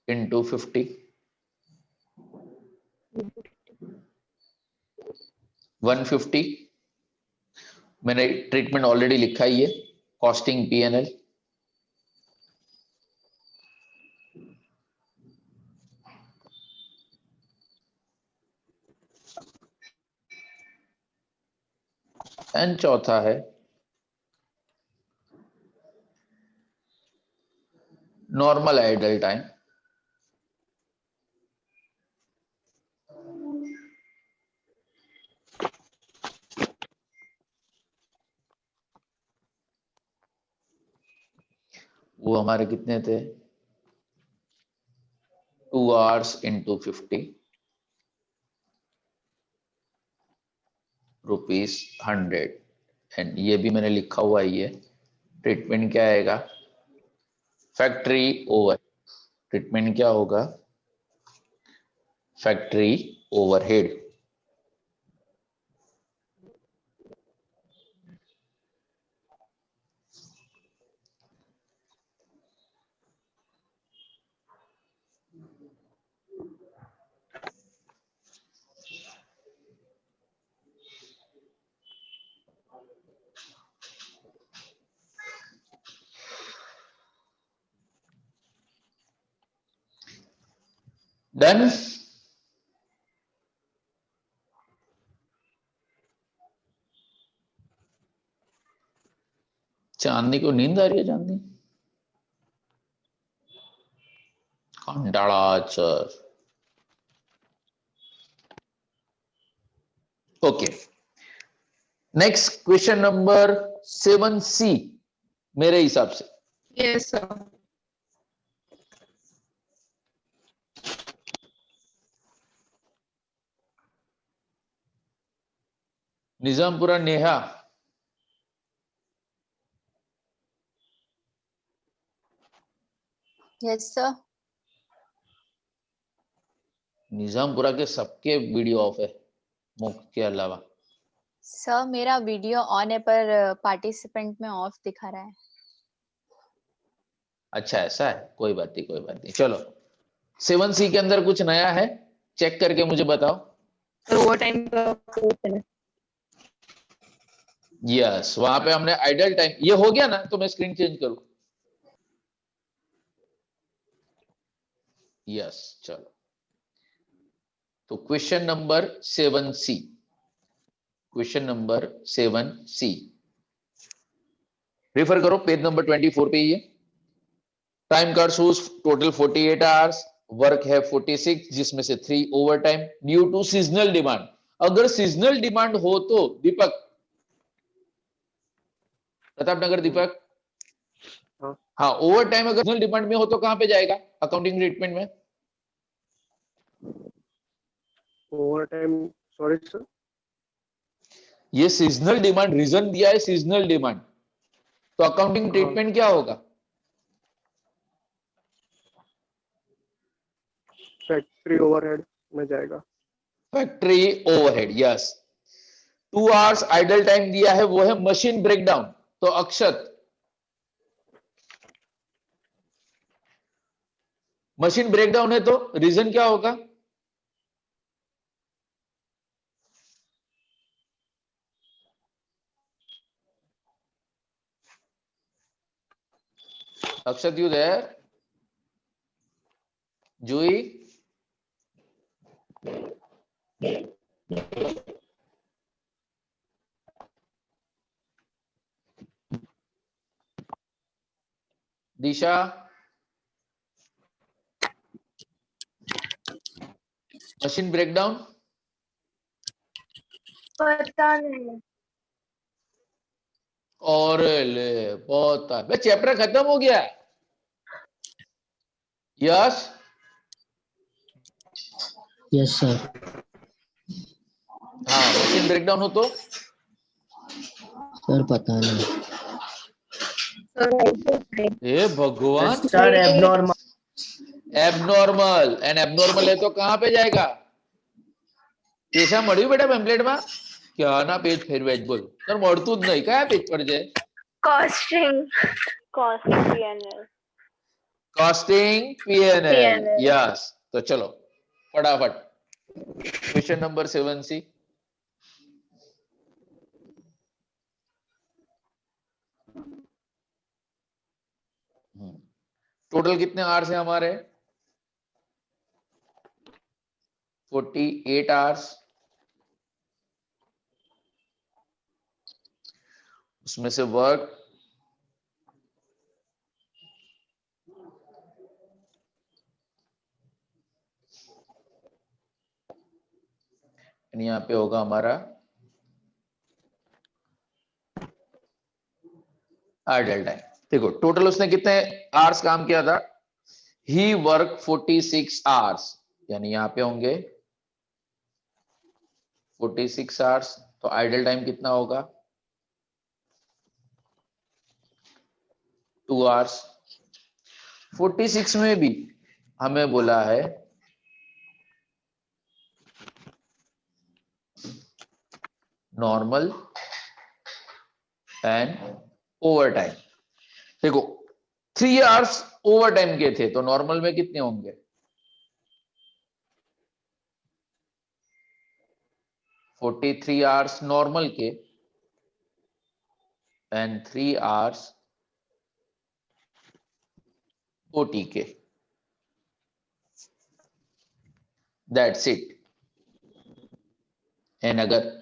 इंटू 50, 150। मैंने ट्रीटमेंट ऑलरेडी लिखा ही है, कॉस्टिंग पीएनएल। एंड चौथा है नॉर्मल आइडल टाइम। वो हमारे कितने थे, 2 hours into 50 रुपीज 100। एंड ये भी मैंने लिखा हुआ है, ये ट्रीटमेंट क्या आएगा, फैक्ट्री ओवर, ट्रीटमेंट क्या होगा, फैक्ट्री ओवरहेड। डन। चांदनी को नींद आ रही है, चांदनी कंटाळाचर। Okay, next question number 7C मेरे हिसाब से। Yes, sir. Nizampura Neha, Yes, sir. Nizampura के सबके वीडियो ऑफ है मुक्त के अलावा। सर मेरा वीडियो ऑन है पर पार्टिसिपेंट में ऑफ दिखा रहा है। अच्छा ऐसा है, कोई बात नहीं, कोई बात नहीं। चलो 7C के अंदर कुछ नया है, चेक करके मुझे बताओ। तो वो टाइम का यस, वहां पे हमने आइडल टाइम, ये हो गया ना, तो मैं स्क्रीन चेंज करूं। यस, चलो तो question number 7C, question number 7C refer करो, पेज नंबर 24 पे। ये time card shows total 48 hours, work है 46 जिसमें से 3 overtime due to seasonal demand. अगर सीजनल डिमांड हो तो दीपक, प्रतापनगर दीपक, हाँ ओवर टाइम अगर सीजनल डिमांड में हो तो कहां पे जाएगा अकाउंटिंग ट्रीटमेंट में? ओवर टाइम, सॉरी सर, ये सीजनल डिमांड रीजन दिया है, सीजनल डिमांड, तो अकाउंटिंग ट्रीटमेंट क्या होगा? फैक्ट्री ओवरहेड में जाएगा। Factory overhead, yes. 2 hours idle time दिया है, वो है मशीन ब्रेकडाउन, तो अक्षत मशीन ब्रेकडाउन है तो रीजन क्या होगा? Akshat you there? Juhi, Disha, machine breakdown? पता नहीं। और ले बहुत चैप्टर खत्म हो गया। Yes yes sir. हाँ, मशीन ब्रेकडाउन हो तो सर पता नहीं हे भगवान, sir. Abnormal, abnormal, and abnormal है तो कहां पे जाएगा? कैसा मळ्યું बेटा पेम्पलेट में? क्या ना पेज फेरवेज बोल तर મળતું જ નહીં, કયા પેજ પર છે? Costing PNL. Costing PNL, yes. तो चलो फटाफट क्वेश्चन नंबर 7C। टोटल कितने आवर्स है हमारे? 48 आवर्स, उसमें से वर्क यहाँ पे होगा हमारा आइडल टाइम। देखो टोटल उसने कितने आवर्स काम किया था, ही वर्क 46 आवर्स, यानी यहां पे होंगे 46 आवर्स, तो आइडल टाइम कितना होगा 2 आवर्स। 46 में भी हमें बोला है नॉर्मल एंड ओवर टाइम। देखो 3 आवर्स ओवर टाइम के थे, तो नॉर्मल में कितने होंगे 43 आवर्स नॉर्मल के एंड 3 आवर्स ओटी के, दैट्स इट। एंड अगर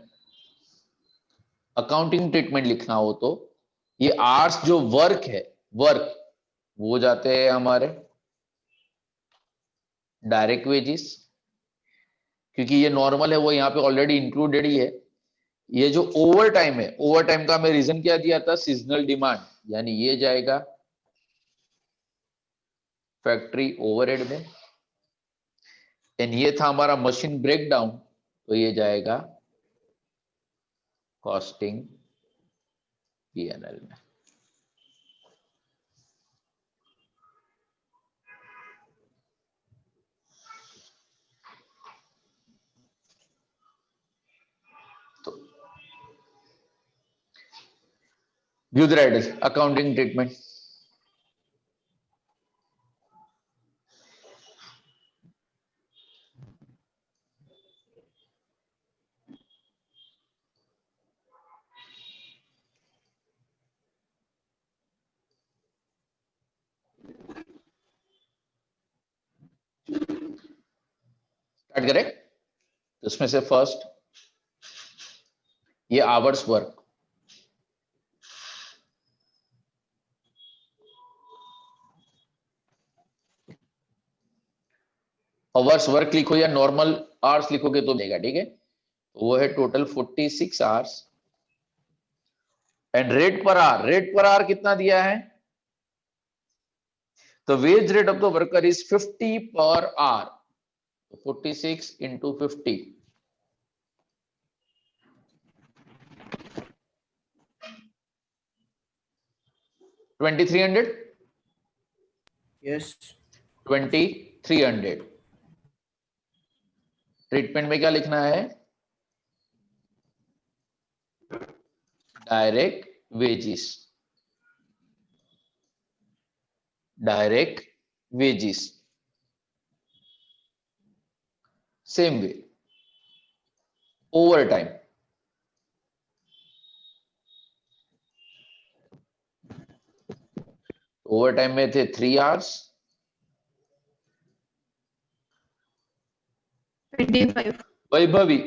अकाउंटिंग ट्रीटमेंट लिखना हो तो ये आवर्स जो वर्क है, वर्क वो जाते हैं हमारे डायरेक्ट वेजेस, क्योंकि ये नॉर्मल है वो यहाँ पे ऑलरेडी इंक्लूडेड ही है। ये जो ओवर टाइम है, ओवर टाइम का मैं रीजन क्या दिया था, सीजनल डिमांड, यानी ये जाएगा फैक्ट्री ओवरहेड में। एंड ये था हमारा मशीन ब्रेकडाउन, तो ये जाएगा कॉस्टिंग पीएनएल में। तो view the writers accounting treatment. Start करें तो उसमें से फर्स्ट ये आवर्स वर्क, आवर्स वर्क लिखो या नॉर्मल आवर्स लिखोगे तो देगा, ठीक है। तो वो है total 46 hours and rate per our, rate per our कितना दिया है, तो wage rate of the worker is 50 per our, 46 into 50, $2,300, yes 2,300। Treatment में क्या लिखना है, direct wages, direct wages same way, overtime, overtime में थे 3 आवर्स, 25. वैभवी,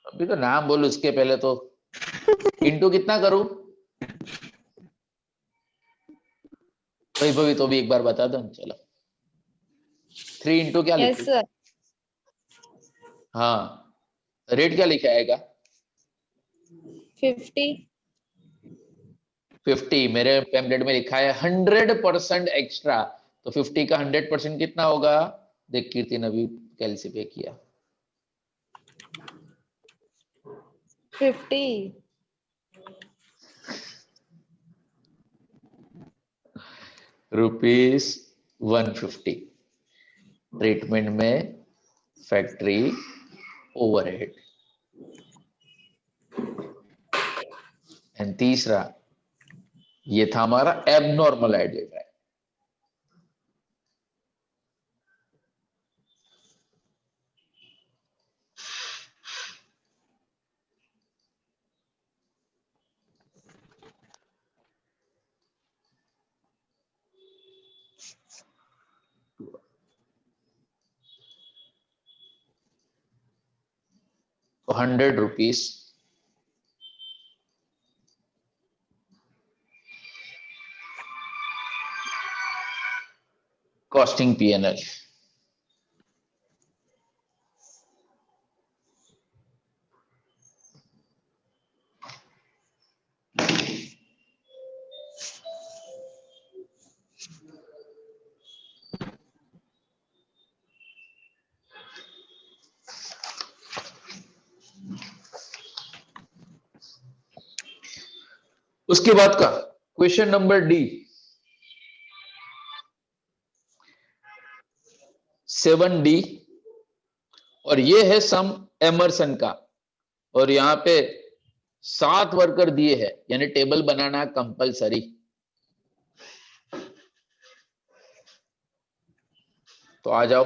अभी तो नाम बोलो उसके पहले तो इंटू कितना करूं, वैभवी तो भी एक बार बता दो, चलो 3 इंटू क्या Yes, लिखूं, sir. हाँ रेट क्या लिखा आएगा 50. 50, मेरे पैम्पलेट में लिखा है 100% एक्स्ट्रा, तो 50 का 100% कितना होगा, देख कीर्ति ने अभी कैलसी पे किया, 50. रुपीस 150 ट्रीटमेंट में फैक्ट्री ओवरहेड। एंड तीसरा ये था हमारा एबनॉर्मल आइडेंटिफायर, तो 100 रुपीस कॉस्टिंग पीएनएल। उसके बाद का क्वेश्चन नंबर डी, 7D, और ये है सम एमरसन का, और यहाँ पे 7 वर्कर दिए हैं, यानी टेबल बनाना कंपलसरी। तो आ जाओ।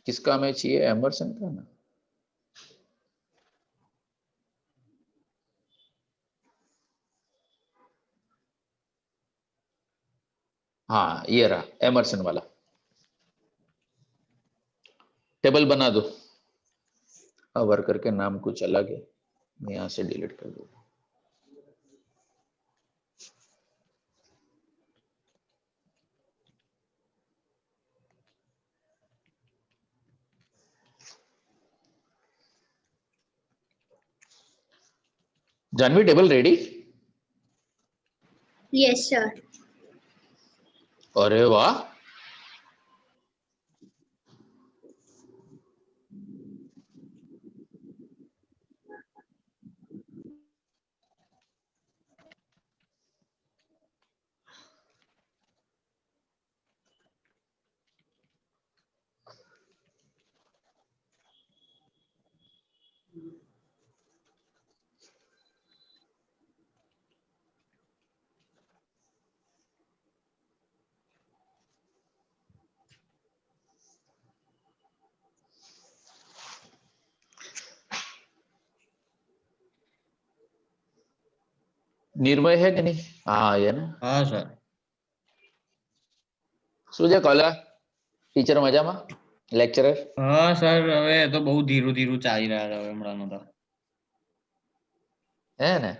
किसका हमें चाहिए? एमरसन का ना। हाँ ये रहा एमरसन वाला, टेबल बना दो। अब वर्कर के नाम कुछ अलग है, मैं यहां से डिलीट कर दूंगा। Janvi table ready? Yes, sir. अरे वाह, निर्मय है कि नहीं? हाँ ये ना। હા સર. શું છે કલા? ટીચર મજામાં? લેક્ચરર? હા સર, હવે તો બહુ ધીરું ધીરું ચાલી રહ્યા છે હવે હમણાંનો તો. है ना?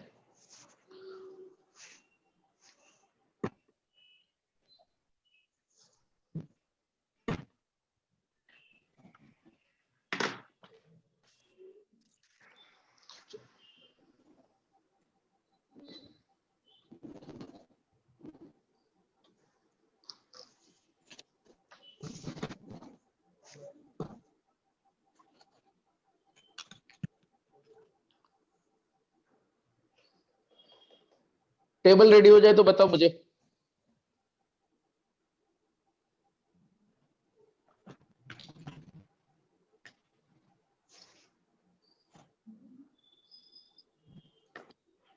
टेबल रेडी हो जाए तो बताओ मुझे।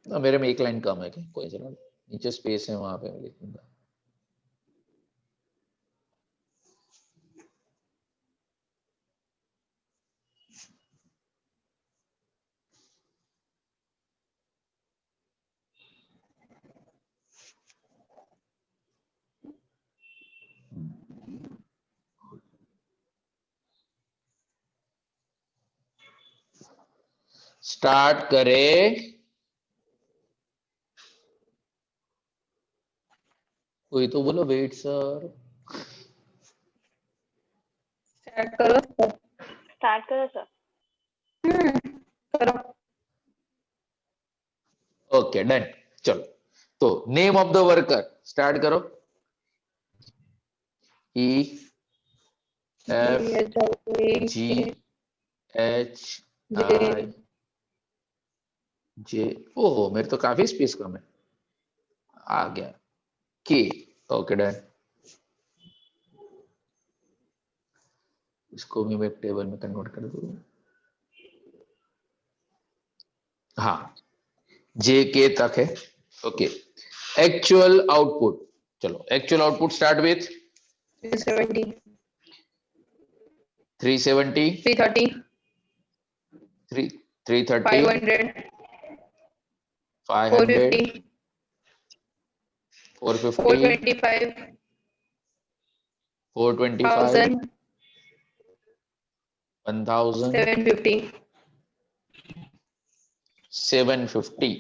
ना मेरे में एक लाइन कम है, क्या कोई चलो, नीचे स्पेस है वहां पे मैं लिखूंगा। स्टार्ट करे। कोई तो बोलो वेट सर। स्टार्ट करो सर. स्टार्ट करो सर. करो. Okay done. चलो तो name of the worker start करो। E F G H I J। ओह मेरे तो काफी स्पेस कम है, आ गया K। Okay done. इसको भी मैं एक टेबल में कन्वर्ट कर दूं। हाँ जे के तक है। ओके एक्चुअल आउटपुट, चलो actual output start with 370, 370, 330, 330, 500, 500, 450, 450, 425, 425, 1000, 1000, 750. 750।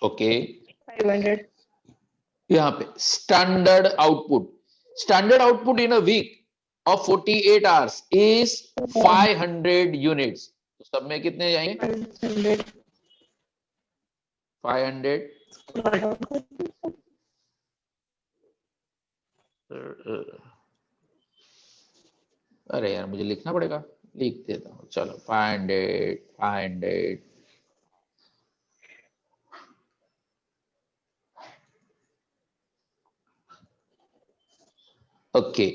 Okay 500. यहाँ पे standard output in a week of 48 hours is 500 units। तो सब में कितने जाएंगे? 500. 500, अरे यार मुझे लिखना पड़ेगा, लिख देता हूँ। चलो 500 ओके।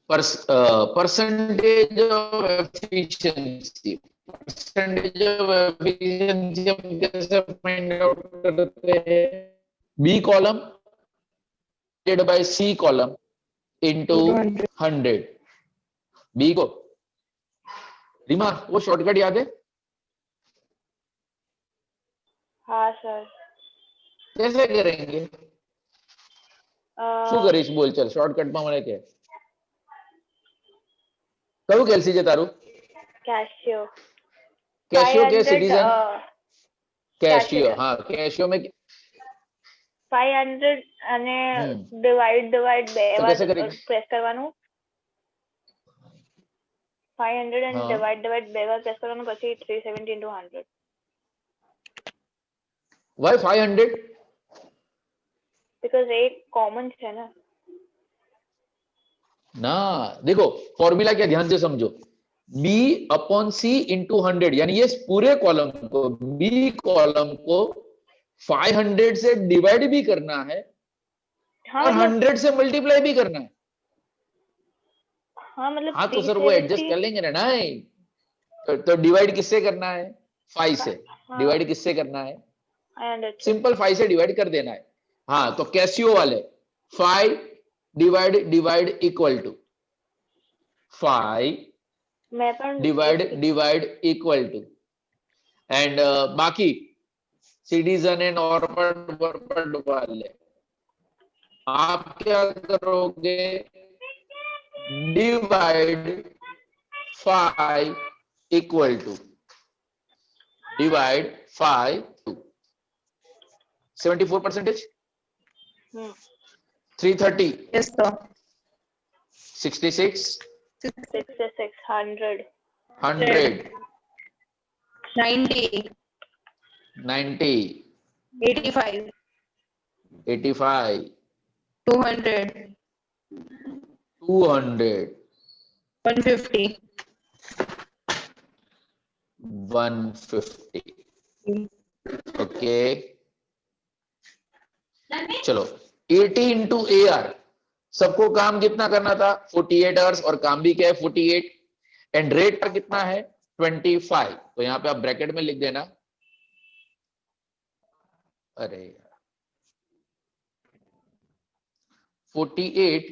Percentage of efficiency, percentage of efficiency हम कैसे फाइंड आउट करते हैं? B column divided by C column into 100। B को रीमा वो शॉर्टकट याद है? हाँ सर। कैसे करेंगे? શું કરીશ બોલ? ચલ શોર્ટકટમાં મને કે કયું કેલ્સી છે તારું? कैशियो। कैशियो के 500 सिटीजन कैशियो। कैशियो। हाँ कैशियो में 500 અને ડિવાઇડ બે तो વાર कैसे करेंगे? પ્રેસ કરવાનું। 500 અને हाँ ડિવાઇડ બે વાર પ્રેસ કરવાનું, પછી 370 into 100। वाई 500? बिकॉज एक कॉमन है ना। ना देखो फॉर्मूला क्या, ध्यान से समझो। b अपॉन c इंटू 100, यानी ये पूरे कॉलम को, b कॉलम को 500 से डिवाइड भी करना है हाँ और मतलब 100 से मल्टीप्लाई भी करना है। हाँ मतलब हाँ तो सर वो एडजस्ट कर लेंगे ना। नहीं तो डिवाइड किससे करना है? 5 से। डिवाइड किससे करना है? सिंपल 5 से डिवाइड कर देना है। हाँ तो कैसियो वाले 5 divide equal to 5 divide equal to and बाकी सिटीजन एंड ऑर्फर्ड वाले आप क्या करोगे? Divide 5 equal to divide 5 to 74%, 330, Yes, sir. 66, 100 100, 90, 90, 85, 85, 200, 200, 150. 150। Okay चलो 80 इंटू AR, सबको काम कितना करना था? 48 आवर्स, और काम भी क्या है? 48, एंड रेट पर कितना है? 25। तो यहां पे आप ब्रैकेट में लिख देना। अरे 48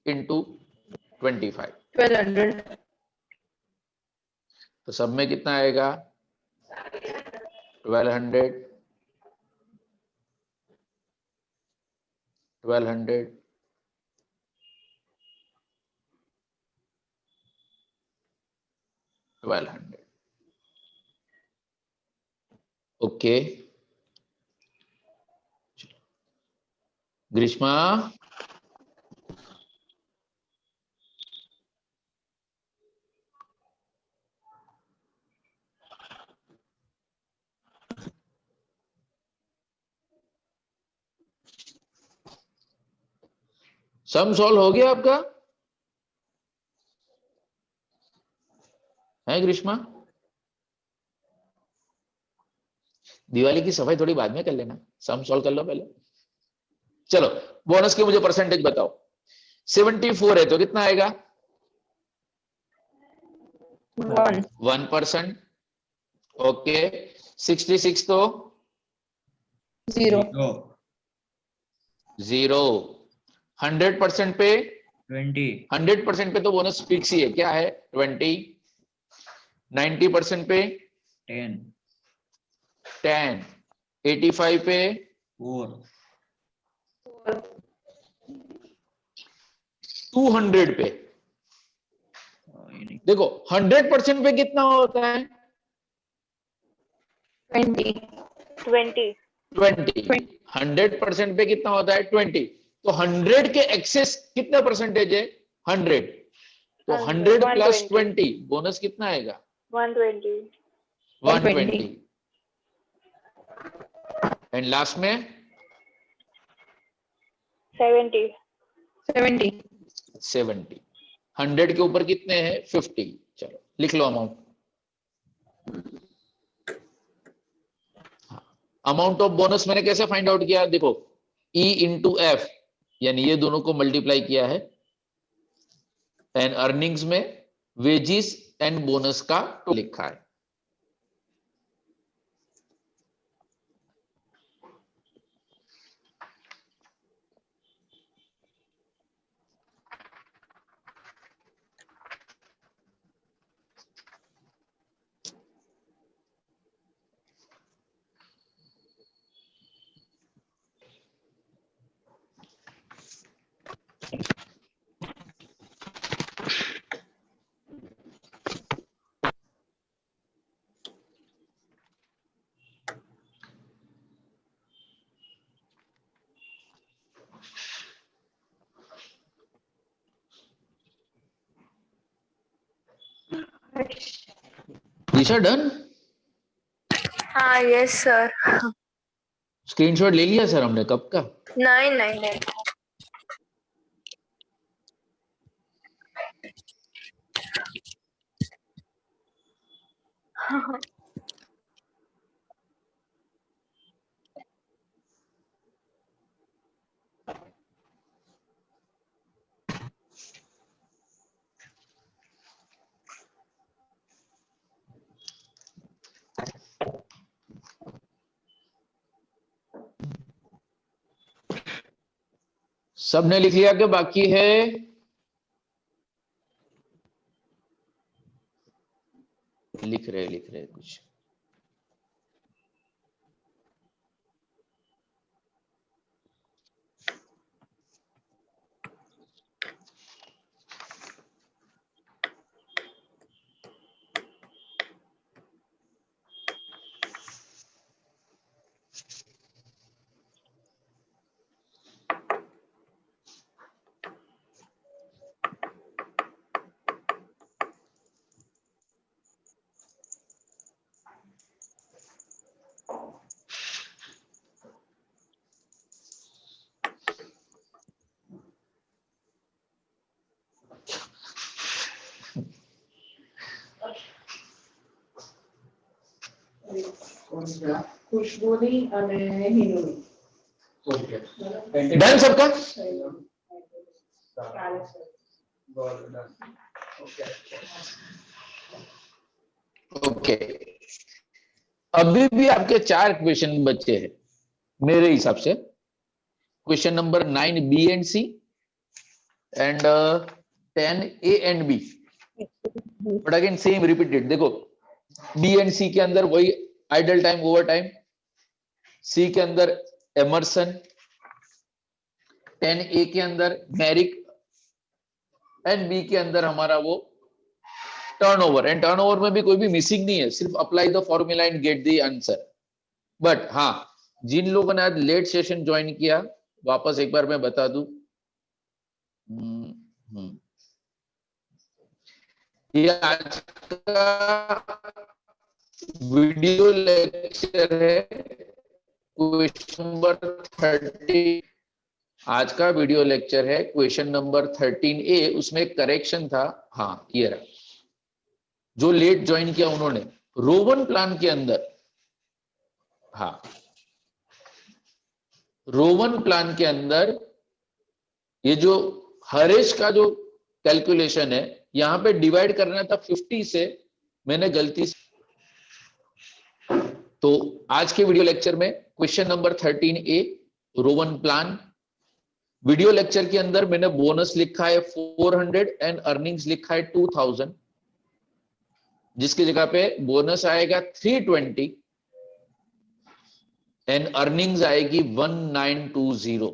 इंटू 25, 1200. तो सब में कितना आएगा? 1200, 1200, 1200। ओके ग्रीष्मा, सम सॉल्व हो गया आपका? है ग्रीष्मा? दिवाली की सफाई थोड़ी बाद में कर लेना, सम सॉल्व कर लो पहले। चलो बोनस के मुझे परसेंटेज बताओ। 74 है तो कितना आएगा? 1%। ओके 66 तो 0. 0। 100% पे 20, 100% पे तो बोनस फिक्स ही है, क्या है? 20। 90% पे 10, 10। 85 पे 4, 200 पे देखो 100% पे कितना होता है? 20. 20 100% पे कितना होता है? 20। तो 100 के एक्सेस कितना परसेंटेज है? 100। तो 100 प्लस 20 बोनस कितना आएगा? 120 120। एंड लास्ट में 70 70. 70. 100 के ऊपर कितने हैं? 50. चलो लिख लो अमाउंट. अमाउंट ऑफ बोनस मैंने कैसे फाइंड आउट किया? देखो E इंटू एफ, यानी ये दोनों को मल्टीप्लाई किया है, एंड अर्निंग्स में वेजिस एंड बोनस का तो लिखा है. दिशा डन? हाँ यस सर. स्क्रीनशॉट ले लिया सर हमने कब का? नहीं नहीं नहीं. सबने लिख लिया कि बाकी है? लिख रहे कुछ. खुशबुनी અને હિનુની. डन सबका? ओके. अभी भी आपके 4 क्वेश्चन बचे हैं मेरे हिसाब से. Question number 9 B and C and 10 A and B. But again same repeated. देखो बी एंड सी के अंदर वही idle time, overtime. C के अंदर एमर्सन. 10 ए के अंदर मैरिक एंड बी के अंदर हमारा वो टर्नओवर. एंड टर्नओवर में भी कोई भी मिसिंग नहीं है, सिर्फ apply the formula and get the answer. But हाँ, जिन लोगों ने आज लेट सेशन ज्वाइन किया, वापस एक बार मैं बता दूं, ये आज का वीडियो लेक्चर है क्वेश्चन नंबर 30. आज का वीडियो लेक्चर है क्वेश्चन नंबर 13A. उसमें एक करेक्शन था. हाँ ये रहा, जो लेट ज्वाइन किया उन्होंने रोवन प्लान के अंदर, हाँ रोवन प्लान के अंदर ये जो हरेश का जो कैलकुलेशन है, यहां पे डिवाइड करना था 50 से, मैंने गलती से. तो आज के वीडियो लेक्चर में question number 13A Rowan plan. Video lecture के अंदर मैंने बोनस लिखा है 400 एंड अर्निंग्स लिखा है 2000, जिसकी जगह पे बोनस आएगा 320 एंड अर्निंग्स आएगी 1920.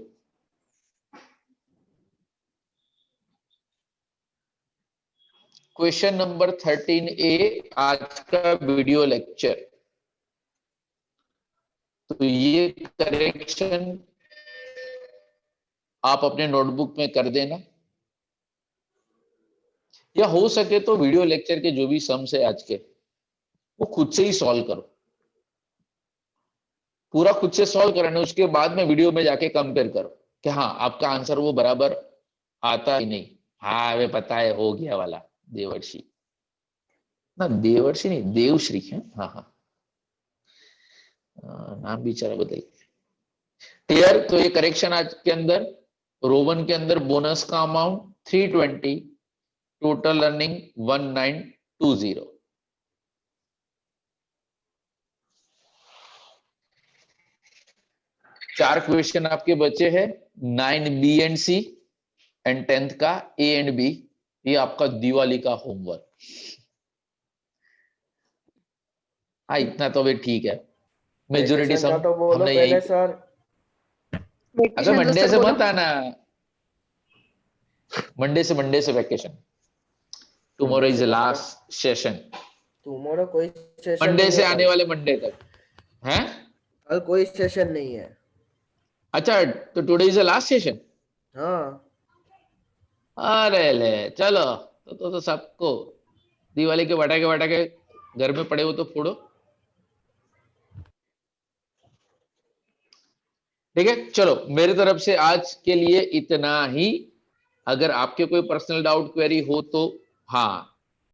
क्वेश्चन नंबर 13A आज का वीडियो लेक्चर. तो ये करेक्शन आप अपने नोटबुक में कर देना, या हो सके तो वीडियो लेक्चर के जो भी सम्स है आज के, वो खुद से ही सॉल्व करो. पूरा खुद से सॉल्व कराना, उसके बाद में वीडियो में जाके कंपेयर करो कि हाँ आपका आंसर वो बराबर आता ही नहीं। हाँ वे पता है, हो गया वाला देवर्षि, ना देवर्षि नहीं देवश्री है। हाँ हाँ नाम बेचारा बदल। क्लियर? तो ये करेक्शन आज के अंदर रोवन के अंदर बोनस का अमाउंट 320, टोटल अर्निंग 1920। चार क्वेश्चन आपके बचे हैं, 9B and C and 10th का A एंड B। ये आपका दिवाली का होमवर्क। हाँ इतना तो भी ठीक है। मेजोरिटी सब तो बोलो हमने पहले यही। सर। अगर मंडे से मत आना, मंडे से vacation. Tomorrow is last session. Tomorrow कोई सेशन मंडे नहीं से है आने कल। वाले मंडे तक हैं? कल कोई सेशन नहीं है। अच्छा तो today is the last session. हाँ अरे ले चलो, तो सबको दिवाली के पटाखे घर में पड़े हो तो फोड़ो। ठीक है चलो, मेरी तरफ से आज के लिए इतना ही। अगर आपके कोई पर्सनल डाउट क्वेरी हो तो हाँ